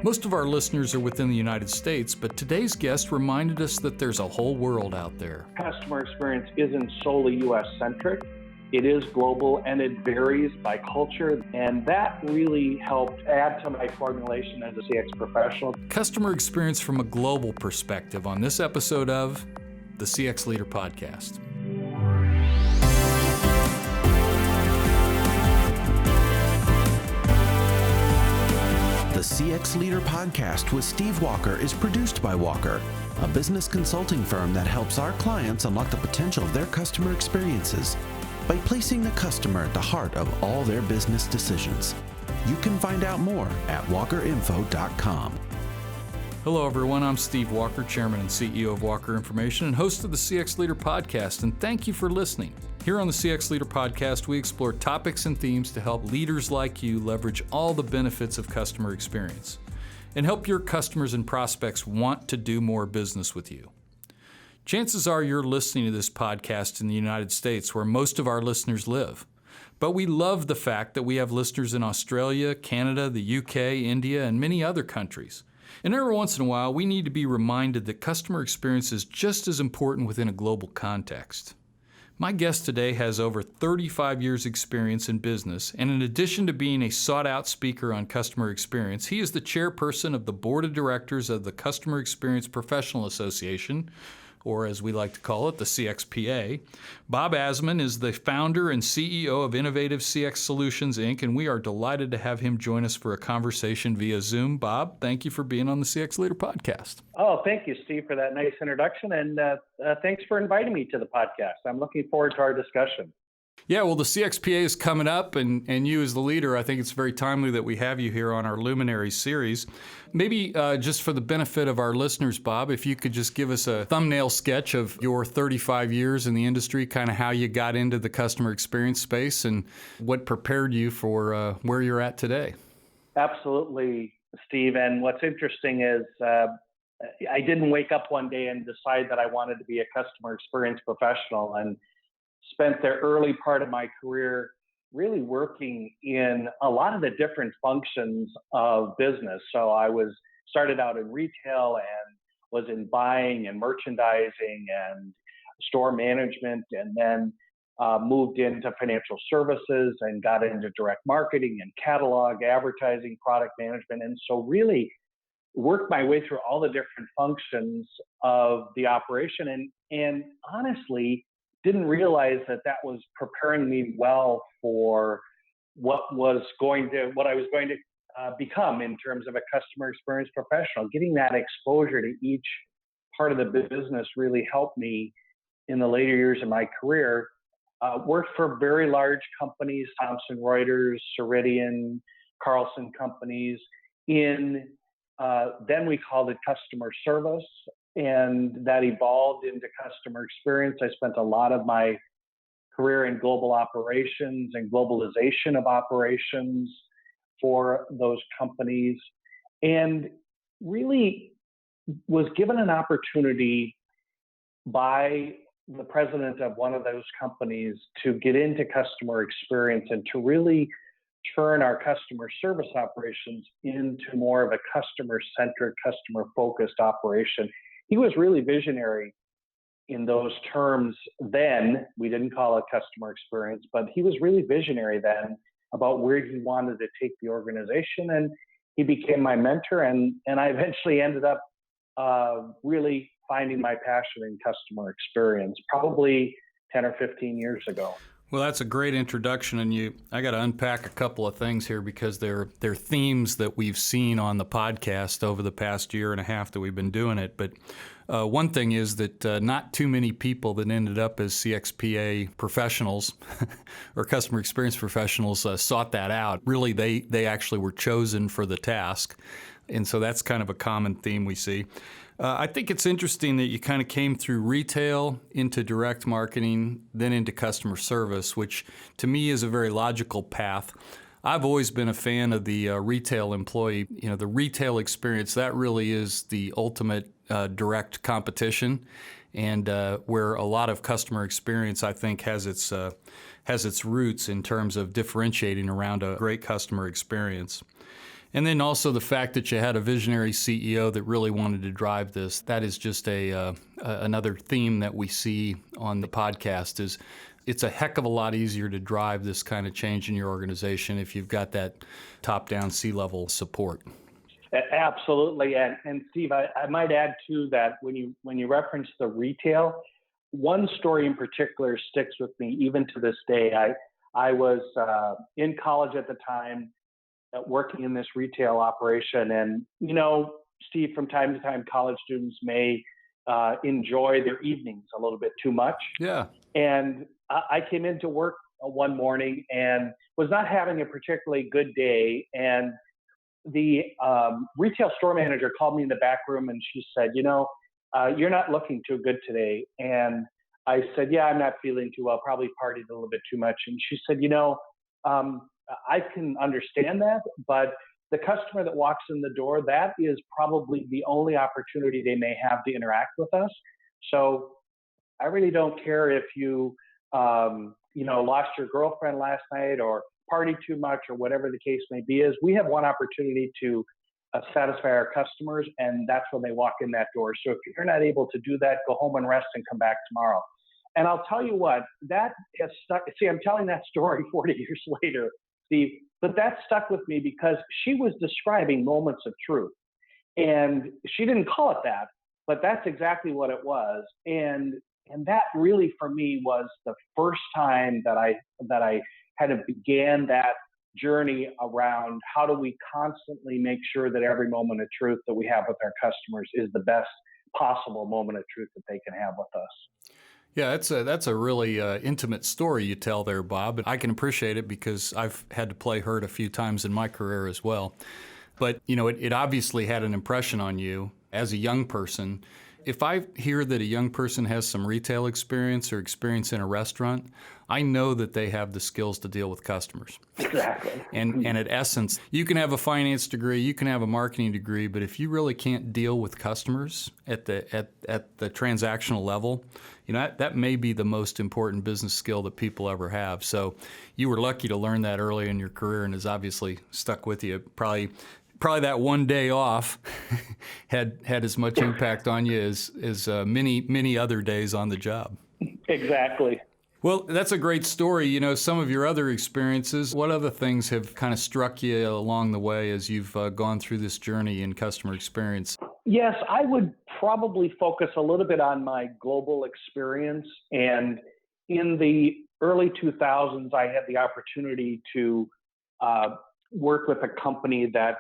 Most of our listeners are within the United States, but today's guest reminded us that there's a whole world out there. Customer experience isn't solely U.S.-centric. It is global, and it varies by culture, and that really helped add to my formulation as a CX professional. Customer experience from a global perspective on this episode of the CX Leader Podcast. The CX Leader Podcast with Steve Walker is produced by Walker, a business consulting firm that helps our clients unlock the potential of their customer experiences by placing the customer at the heart of all their business decisions. You can find out more at walkerinfo.com. Hello, everyone. I'm Steve Walker, Chairman and CEO of Walker Information and host of the CX Leader Podcast, and thank you for listening. Here on the CX Leader Podcast, we explore topics and themes to help leaders like you leverage all the benefits of customer experience and help your customers and prospects want to do more business with you. Chances are you're listening to this podcast in the United States, where most of our listeners live. But we love the fact that we have listeners in Australia, Canada, the UK, India, and many other countries. And every once in a while, we need to be reminded that customer experience is just as important within a global context. My guest today has over 35 years' experience in business, and in addition to being a sought-out speaker on customer experience, he is the chairperson of the Board of Directors of the Customer Experience Professional Association, or as we like to call it, the CXPA. Bob Asman is the founder and CEO of Innovative CX Solutions, Inc., and we are delighted to have him join us for a conversation via Zoom. Bob, thank you for being on the CX Leader Podcast. Oh, thank you, Steve, for that nice introduction, and thanks for inviting me to the podcast. I'm looking forward to our discussion. Yeah, well, the CXPA is coming up, and you as the leader, I think it's very timely that we have you here on our Luminary series. Maybe just for the benefit of our listeners, Bob, if you could just give us a thumbnail sketch of your 35 years in the industry, kind of how you got into the customer experience space and what prepared you for where you're at today. Absolutely, Steve. And what's interesting is I didn't wake up one day and decide that I wanted to be a customer experience professional, and spent the early part of my career really working in a lot of the different functions of business. So I started out in retail and was in buying and merchandising and store management, and then moved into financial services and got into direct marketing and catalog, advertising, product management. And so really worked my way through all the different functions of the operation, and honestly, didn't realize that was preparing me well for what I was going to become in terms of a customer experience professional. Getting that exposure to each part of the business really helped me in the later years of my career. Worked for very large companies, Thomson Reuters, Ceridian, Carlson companies, in then we called it customer service. And that evolved into customer experience. I spent a lot of my career in global operations and globalization of operations for those companies, and really was given an opportunity by the president of one of those companies to get into customer experience and to really turn our customer service operations into more of a customer-centric, customer-focused operation. He was really visionary in those terms then. We didn't call it customer experience, but he was really visionary then about where he wanted to take the organization. And he became my mentor, and I eventually ended up really finding my passion in customer experience, probably 10 or 15 years ago. Well, that's a great introduction, and I got to unpack a couple of things here because they're themes that we've seen on the podcast over the past year and a half that we've been doing it. But one thing is that not too many people that ended up as CXPA professionals or customer experience professionals sought that out. Really, they actually were chosen for the task, and so that's kind of a common theme we see. I think it's interesting that you kind of came through retail into direct marketing, then into customer service, which to me is a very logical path. I've always been a fan of the retail employee. You know, the retail experience, that really is the ultimate direct competition, and where a lot of customer experience, I think, has its roots in terms of differentiating around a great customer experience. And then also the fact that you had a visionary CEO that really wanted to drive this. That is just another theme that we see on the podcast is it's a heck of a lot easier to drive this kind of change in your organization if you've got that top-down C-level support. Absolutely. And Steve, I might add too that when you reference the retail, one story in particular sticks with me even to this day. I was in college at the time, working in this retail operation. And, Steve, from time to time, college students may enjoy their evenings a little bit too much. Yeah. And I came into work one morning and was not having a particularly good day. And the retail store manager called me in the back room and she said, you're not looking too good today. And I said, yeah, I'm not feeling too well, probably partied a little bit too much. And she said, I can understand that, but the customer that walks in the door, that is probably the only opportunity they may have to interact with us. So I really don't care if you, lost your girlfriend last night or partied too much or whatever the case may be. Is we have one opportunity to satisfy our customers, and that's when they walk in that door. So if you're not able to do that, go home and rest and come back tomorrow. And I'll tell you what, that has stuck. See, I'm telling that story 40 years later, Steve, but that stuck with me because she was describing moments of truth. And she didn't call it that, but that's exactly what it was. And that really, for me, was the first time that I kind of began that journey around how do we constantly make sure that every moment of truth that we have with our customers is the best possible moment of truth that they can have with us. Yeah, that's a really intimate story you tell there, Bob. I can appreciate it because I've had to play hurt a few times in my career as well. But, it obviously had an impression on you as a young person. If I hear that a young person has some retail experience or experience in a restaurant, I know that they have the skills to deal with customers. Exactly. And at essence, you can have a finance degree, you can have a marketing degree, but if you really can't deal with customers at the transactional level, that may be the most important business skill that people ever have. So you were lucky to learn that early in your career and has obviously stuck with you. Probably that one day off had as much impact on you as many other days on the job. Exactly. Well, that's a great story. Some of your other experiences, what other things have kind of struck you along the way as you've gone through this journey in customer experience? Yes, I would probably focus a little bit on my global experience. And in the early 2000s, I had the opportunity to work with a company that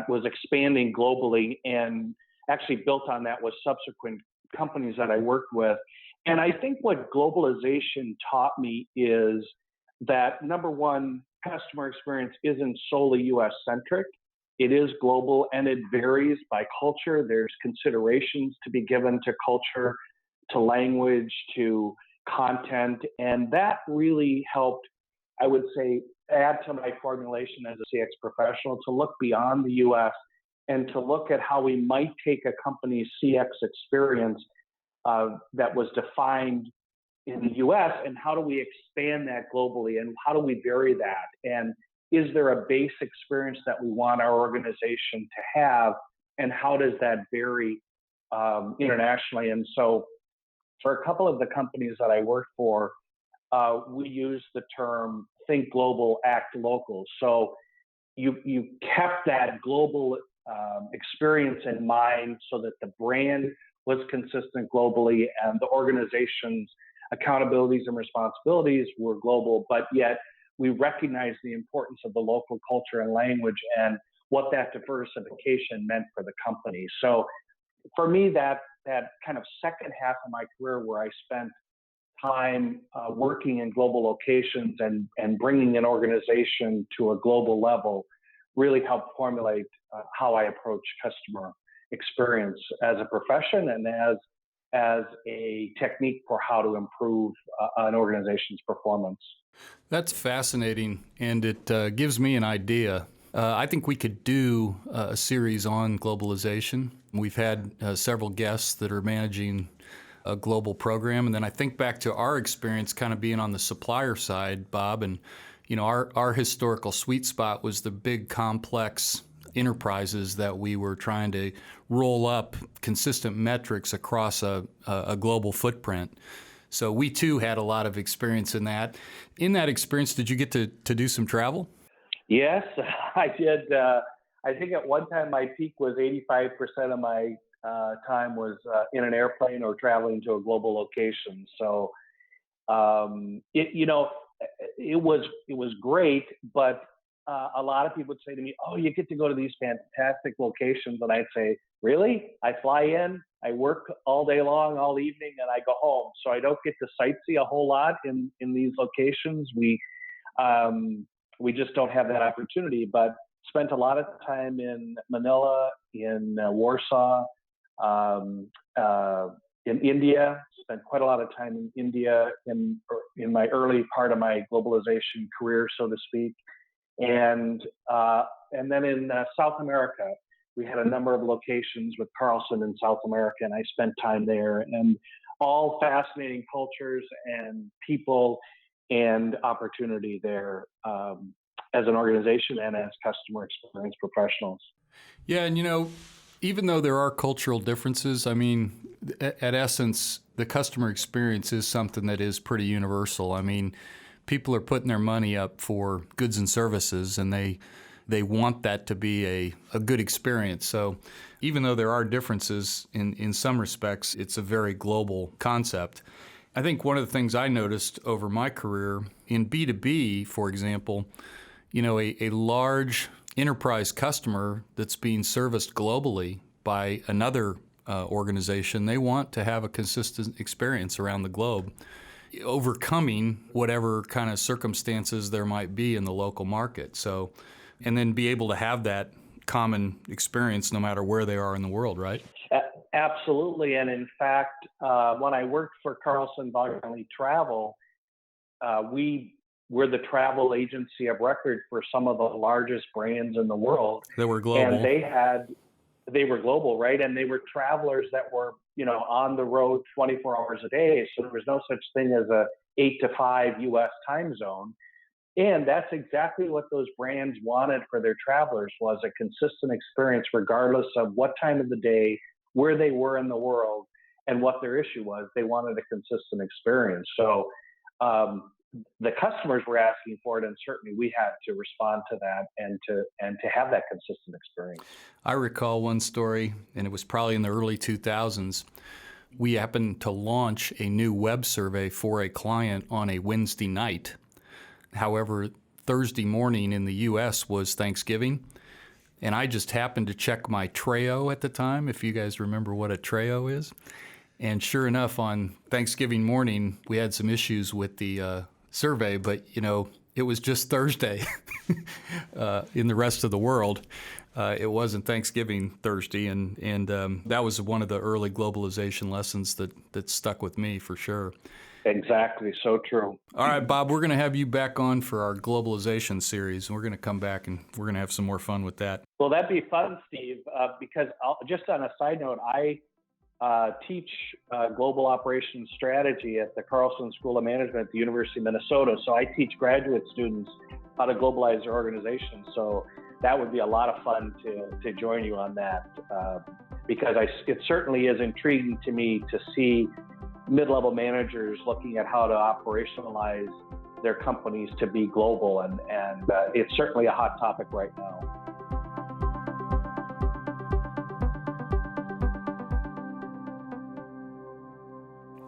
was expanding globally, and actually built on that was subsequent companies that I worked with. And I think what globalization taught me is that, number one, customer experience isn't solely U.S. centric. It is global and it varies by culture. There's considerations to be given to culture, to language, to content. And that really helped, I would say, add to my formulation as a CX professional to look beyond the U.S. and to look at how we might take a company's CX experience that was defined in the U.S. and how do we expand that globally and how do we vary that? And is there a base experience that we want our organization to have, and how does that vary internationally? And so for a couple of the companies that I worked for, we use the term think global, act local. So you kept that global experience in mind so that the brand was consistent globally and the organization's accountabilities and responsibilities were global, but yet we recognize the importance of the local culture and language and what that diversification meant for the company. So for me, that kind of second half of my career where I spent time working in global locations and bringing an organization to a global level really helped formulate how I approach customer experience as a profession and as a technique for how to improve an organization's performance. That's fascinating, and it gives me an idea. I think we could do a series on globalization. We've had several guests that are managing a global program, and then I think back to our experience kind of being on the supplier side, Bob, and our historical sweet spot was the big complex enterprises that we were trying to roll up consistent metrics across a global footprint. So we too had a lot of experience in that. In that experience, did you get to do some travel? Yes, I did. I think at one time my peak was 85% of my time was in an airplane or traveling to a global location. So it was great, but a lot of people would say to me, "Oh, you get to go to these fantastic locations," and I'd say, "Really? I fly in, I work all day long, all evening, and I go home. So I don't get to sightsee a whole lot in these locations. We just don't have that opportunity." But spent a lot of time in Manila, in Warsaw, um, in India. Spent quite a lot of time in India in my early part of my globalization career, so to speak. And then in South America, we had a number of locations with Carlson in South America, and I spent time there. And all fascinating cultures and people and opportunity there as an organization and as customer experience professionals. Yeah, and even though there are cultural differences, I mean, at essence, the customer experience is something that is pretty universal. I mean, people are putting their money up for goods and services, and they want that to be a good experience. So even though there are differences in some respects, it's a very global concept. I think one of the things I noticed over my career in B2B, for example, a large enterprise customer that's being serviced globally by another organization, they want to have a consistent experience around the globe, overcoming whatever kind of circumstances there might be in the local market. So, and then be able to have that common experience no matter where they are in the world, right? Absolutely. And in fact, when I worked for Carlson Wagonlit Travel, we were the travel agency of record for some of the largest brands in the world. They were global. And they were global, right? And they were travelers that were, on the road 24 hours a day. So there was no such thing as a 8 to 5 US time zone. And that's exactly what those brands wanted for their travelers, was a consistent experience, regardless of what time of the day, where they were in the world, and what their issue was. They wanted a consistent experience. So the customers were asking for it, and certainly we had to respond to that and to have that consistent experience. I recall one story, and it was probably in the early 2000s. We happened to launch a new web survey for a client on a Wednesday night. However, Thursday morning in the U.S. was Thanksgiving, and I just happened to check my Trello at the time, if you guys remember what a Trello is. And sure enough, on Thanksgiving morning, we had some issues with the survey, but it was just Thursday in the rest of the world. It wasn't Thanksgiving Thursday, and that was one of the early globalization lessons that stuck with me for sure. Exactly, so true. All right, Bob, we're going to have you back on for our globalization series. We're going to come back and we're going to have some more fun with that. Well, that'd be fun, Steve, because just on a side note, I teach global operations strategy at the Carlson School of Management at the University of Minnesota. So I teach graduate students how to globalize their organizations. So that would be a lot of fun to join you on that, because it certainly is intriguing to me to see mid-level managers looking at how to operationalize their companies to be global, and it's certainly a hot topic right now.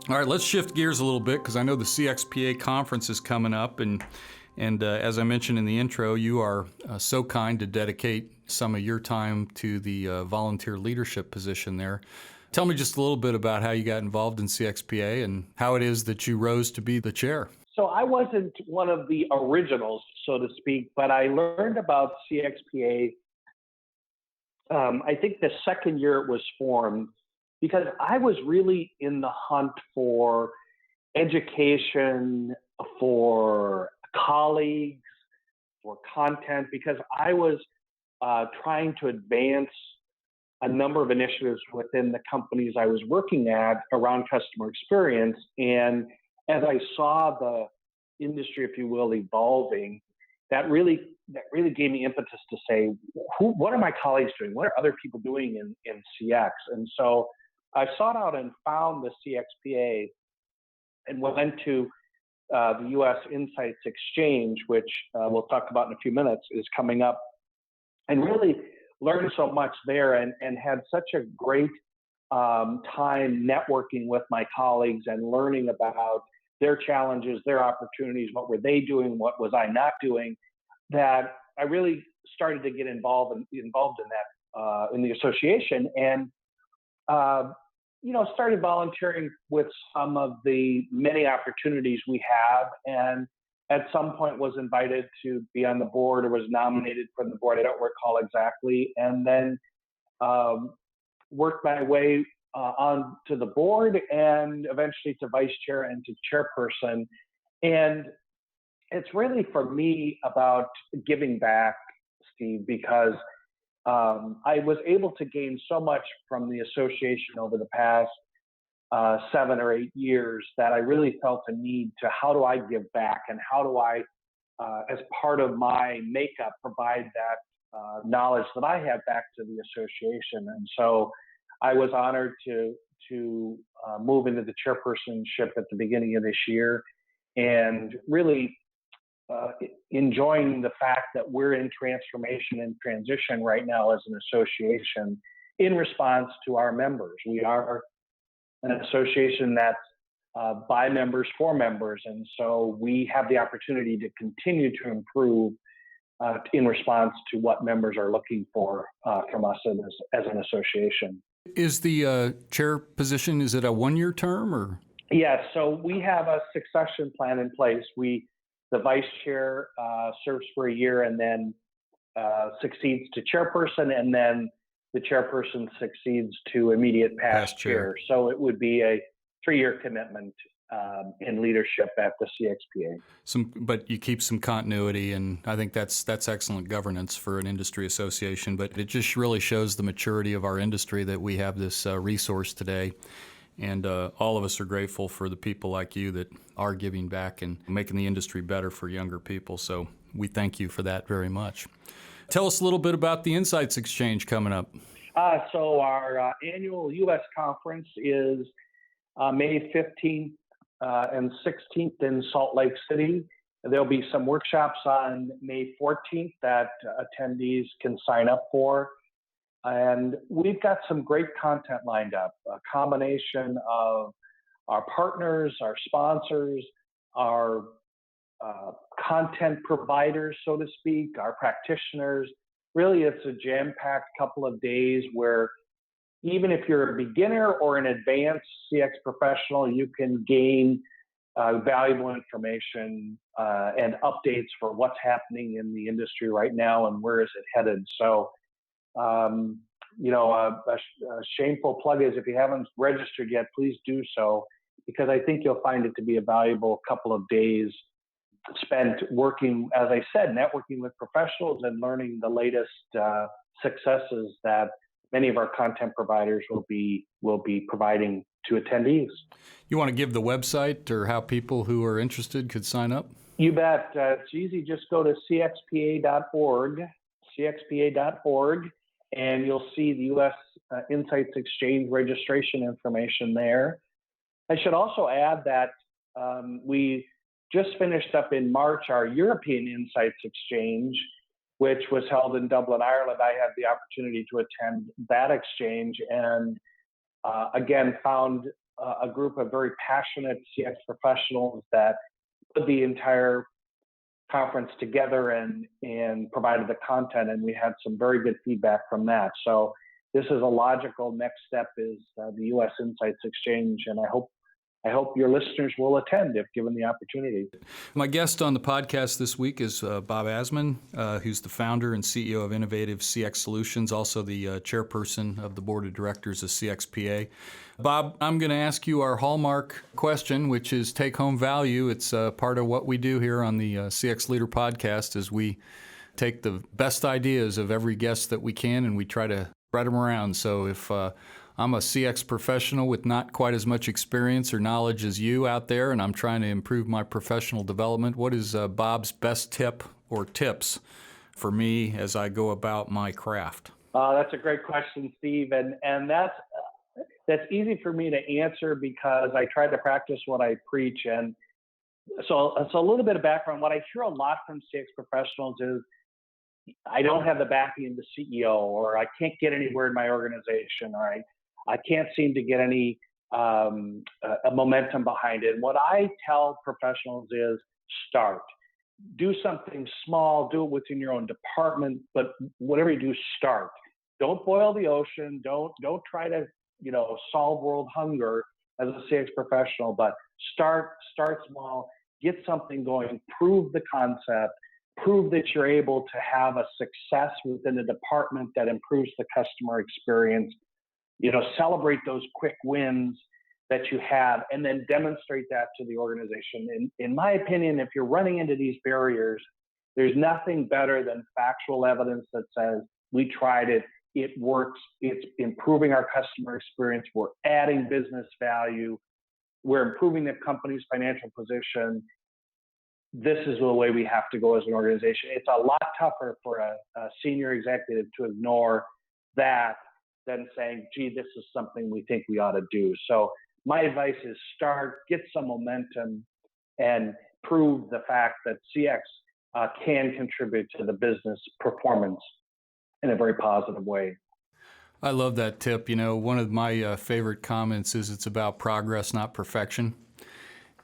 All right, let's shift gears a little bit, because I know the CXPA conference is coming up, and as I mentioned in the intro, you are so kind to dedicate some of your time to the volunteer leadership position there. Tell me just a little bit about how you got involved in CXPA and how it is that you rose to be the chair. So I wasn't one of the originals, so to speak, but I learned about CXPA, I think the second year it was formed, because I was really in the hunt for education, for colleagues, for content, because I was trying to advance a number of initiatives within the companies I was working at around customer experience. And as I saw the industry, if you will, evolving, that really really gave me impetus to say, what are my colleagues doing? What are other people doing in CX? And so I sought out and found the CXPA and went to the U.S. Insights Exchange, which we'll talk about in a few minutes, is coming up, and really learned so much there and had such a great time networking with my colleagues and learning about their challenges, their opportunities, what were they doing, what was I not doing, that I really started to get involved in that in the association, and started volunteering with some of the many opportunities we have, and at some point was invited to be on the board or was nominated for the board. I don't recall exactly, and then worked my way on to the board and eventually to vice chair and to chairperson. And it's really for me about giving back, Steve, because I was able to gain so much from the association over the past 7 or 8 years that I really felt a need to, how do I give back, and how do I, as part of my makeup, provide that knowledge that I have back to the association. And so I was honored to move into the chairpersonship at the beginning of this year, and really enjoying the fact that we're in transformation and transition right now as an association in response to our members. We are an association that's by members for members, and so we have the opportunity to continue to improve in response to what members are looking for from us as an association. Is the chair position, is it a one-year term or? Yes, so we have a succession plan in place. The vice chair serves for a year and then succeeds to chairperson, and then the chairperson succeeds to immediate past chair. So it would be a 3-year commitment in leadership at the CXPA. But you keep some continuity, and I think that's excellent governance for an industry association. But it just really shows the maturity of our industry that we have this resource today. And all of us are grateful for the people like you that are giving back and making the industry better for younger people. So we thank you for that very much. Tell us a little bit about the Insights Exchange coming up. So our annual U.S. conference is May 15th and 16th in Salt Lake City. There'll be some workshops on May 14th that attendees can sign up for. And we've got some great content lined up, a combination of our partners, our sponsors, our content providers, so to speak, our practitioners. Really, it's a jam-packed couple of days where even if you're a beginner or an advanced CX professional, you can gain valuable information and updates for what's happening in the industry right now and where is it headed. So, a shameful plug is if you haven't registered yet, please do so, because I think you'll find it to be a valuable couple of days spent working, as I said, networking with professionals and learning the latest successes that many of our content providers will be providing to attendees. You want to give the website or how people who are interested could sign up? You bet. It's easy. Just go to CXPA.org, and you'll see the U.S. Insights Exchange registration information there. I should also add that we just finished up in March our European Insights Exchange, which was held in Dublin, Ireland. I had the opportunity to attend that exchange and again found a group of very passionate CX professionals that put the entire conference together and provided the content, and we had some very good feedback from that. So this is a logical next step is the U.S. Insights Exchange, and I hope your listeners will attend if given the opportunity. My guest on the podcast this week is Bob Asman, who's the founder and CEO of Innovative CX Solutions, also the chairperson of the board of directors of CXPA. Bob, I'm going to ask you our hallmark question, which is take-home value. It's part of what we do here on the CX Leader podcast is we take the best ideas of every guest that we can and we try to spread them around. So if I'm a CX professional with not quite as much experience or knowledge as you out there, and I'm trying to improve my professional development, what is Bob's best tip or tips for me as I go about my craft? That's a great question, Steve, and that's easy for me to answer because I try to practice what I preach. And so a little bit of background. What I hear a lot from CX professionals is, I don't have the backing of the CEO, or I can't get anywhere in my organization, or I can't seem to get any a momentum behind it. And what I tell professionals is, start. Do something small, do it within your own department, but whatever you do, start. Don't boil the ocean. Don't try to, solve world hunger as a CX professional, but start small, get something going, prove the concept, prove that you're able to have a success within a department that improves the customer experience. Celebrate those quick wins that you have, and then demonstrate that to the organization. In my opinion, if you're running into these barriers, there's nothing better than factual evidence that says, we tried it, it works, it's improving our customer experience, we're adding business value, we're improving the company's financial position. This is the way we have to go as an organization. It's a lot tougher for a senior executive to ignore that than saying, gee, this is something we think we ought to do. So my advice is start, get some momentum, and prove the fact that CX can contribute to the business performance in a very positive way. I love that tip. One of my favorite comments is it's about progress, not perfection.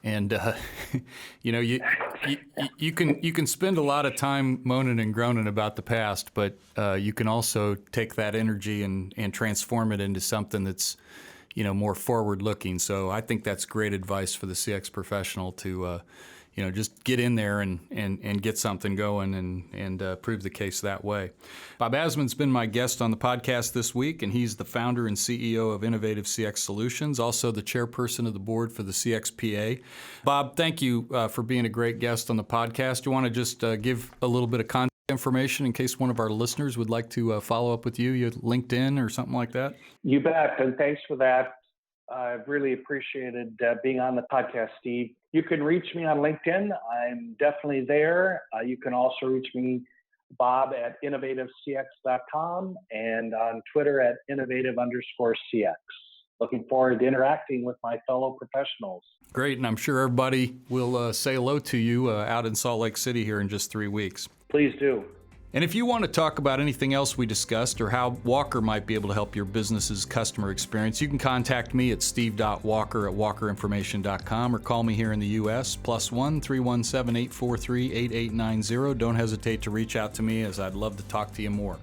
And you can spend a lot of time moaning and groaning about the past, but you can also take that energy and transform it into something that's more forward looking. So I think that's great advice for the CX professional to just get in there and get something going and prove the case that way. Bob Asman's been my guest on the podcast this week, and he's the founder and CEO of Innovative CX Solutions, also the chairperson of the board for the CXPA. Bob, thank you for being a great guest on the podcast. You want to just give a little bit of contact information in case one of our listeners would like to follow up with you, LinkedIn or something like that? You bet, and thanks for that. I've really appreciated being on the podcast, Steve. You can reach me on LinkedIn. I'm definitely there. You can also reach me, Bob, at innovativecx.com, and on Twitter at innovative_CX. Looking forward to interacting with my fellow professionals. Great, and I'm sure everybody will say hello to you out in Salt Lake City here in just 3 weeks. Please do. And if you want to talk about anything else we discussed or how Walker might be able to help your business's customer experience, you can contact me at steve.walker@walkerinformation.com or call me here in the U.S., +1 317-843-8890. Don't hesitate to reach out to me, as I'd love to talk to you more.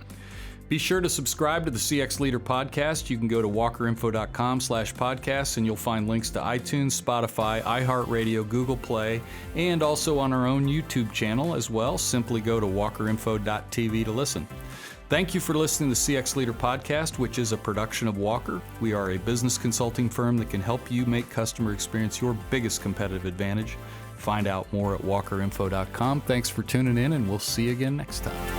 Be sure to subscribe to the CX Leader podcast. You can go to walkerinfo.com/podcasts, and you'll find links to iTunes, Spotify, iHeartRadio, Google Play, and also on our own YouTube channel as well. Simply go to walkerinfo.tv to listen. Thank you for listening to the CX Leader podcast, which is a production of Walker. We are a business consulting firm that can help you make customer experience your biggest competitive advantage. Find out more at walkerinfo.com. Thanks for tuning in, and we'll see you again next time.